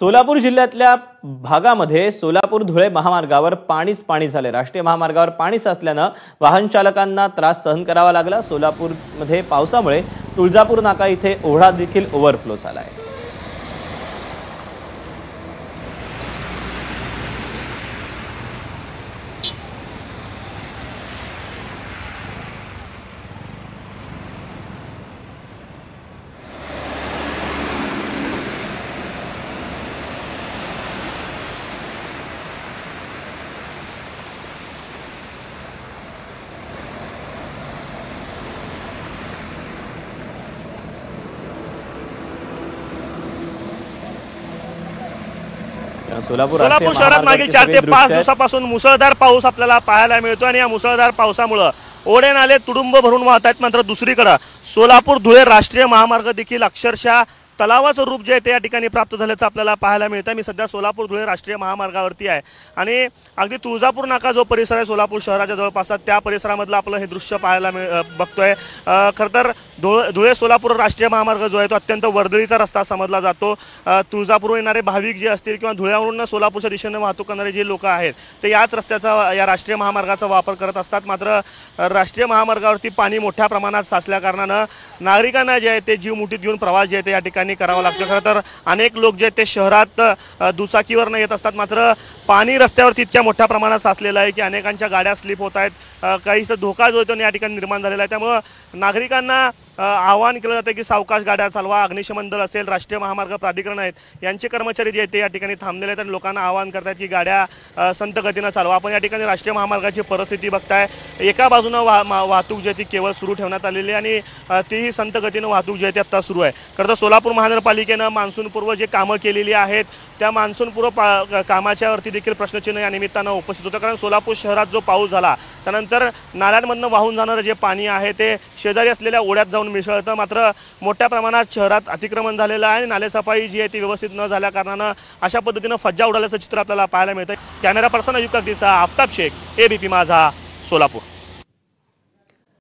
सोलापूर जिल्ह्यातल्या भागामध्ये सोलापूर धुळे महामार्गावर पाणीच पाणी झाले। राष्ट्रीय महामार्गावर पाणी साचल्याने वाहन चालकांना त्रास सहन करावा लागला। सोलापूरमध्ये पावसामुळे तुळजापूर नाका इथे ओढा देखील ओव्हरफ्लो झाला आहे। सोलापूर शहरात मागील 4 ते 5 दिवसापासून मुसळधार पाऊस आपल्याला पाहायला मिळतो आणि या मुसळधार पावसामुळे ओढे नाले तुडुंब भरून वाहत आहेत। मात्र दुसरीकडे सोलापूर धुळे राष्ट्रीय महामार्ग देखील अक्षरशः तलावाचं रूप जे आहे ते या ठिकाणी प्राप्त झाल्याचं आपल्याला पाहायला मिळतं। मी सध्या सोलापूर धुळे राष्ट्रीय महामार्गावरती आहे आणि अगदी तुळजापूर नाका जो परिसर आहे सोलापूर शहराच्या जवळपास त्या परिसरामधलं आपलं हे दृश्य पाहायला बघतोय। खरं तर धुळे सोलापूर राष्ट्रीय महामार्ग जो आहे तो अत्यंत वर्दळीचा रस्ता समजला जातो। तुळजापूरहून येणारे भाविक जे असतील किंवा धुळ्यावरून सोलापूरच्या दिशेने वाहतूक करणारे जे लोक आहेत ते याच रस्त्याचा या राष्ट्रीय महामार्गाचा वापर करत असतात। मात्र राष्ट्रीय महामार्गावरती पाणी मोठ्या प्रमाणात साचल्या कारणानं नागरिकांना जे आहे ते जीव मुठीत घेऊन प्रवास जे आहे ते या ठिकाणी करावा लागतो। खरं तर अनेक लोक जे ते शहरात दुचाकीवरनं येत असतात, मात्र पाणी रस्त्यावरती इतक्या मोठ्या प्रमाणात साचलेलं आहे की अनेकांच्या गाड्या स्लिप होत आहेत। काहीसा धोका जो आहे तो या ठिकाणी निर्माण झालेला आहे। त्यामुळे नागरिकांना आवाहन केलं जातं की सावकाश गाड्या चालवा। अग्निशमन दल असेल, राष्ट्रीय महामार्ग प्राधिकरण आहेत, यांचे कर्मचारी जे आहेत ते या ठिकाणी थांबलेले आहेत आणि लोकांना आवाहन करतात की गाड्या संत गतीनं चालवा। आपण या ठिकाणी राष्ट्रीय महामार्गाची परिस्थिती बघताय, एका बाजूनं वाहतूक जी आहे ती केवळ सुरू ठेवण्यात आलेली आहे आणि तीही संत गतीनं वाहतूक जी आहे ती आता सुरू आहे। खरं तर सोलापूर महानगरपालिकेनं मान्सूनपूर्व जे कामं केलेली आहेत त्या मान्सूनपूर्व कामाच्यावरती देखील प्रश्नचिन्ह या निमित्तानं उपस्थित होतं। कारण सोलापूर शहरात जो पाऊस झाला त्यानंतर नाल्यांमधनं वाहून जाणारं जे पाणी आहे ते शेजारी असलेल्या ओढ्यात जाऊन मिसळतं। मात्र मोठ्या प्रमाणात शहरात अतिक्रमण झालेलं आहे आणि नालेसफाई जी आहे ती व्यवस्थित न झाल्या कारणानं अशा पद्धतीनं फज्जा उडाल्याचं चित्र आपल्याला पाहायला मिळतं। कॅमेरा पर्सन अयुक्त दिसा, आफताब शेख, एबीपी माझा, सोलापूर।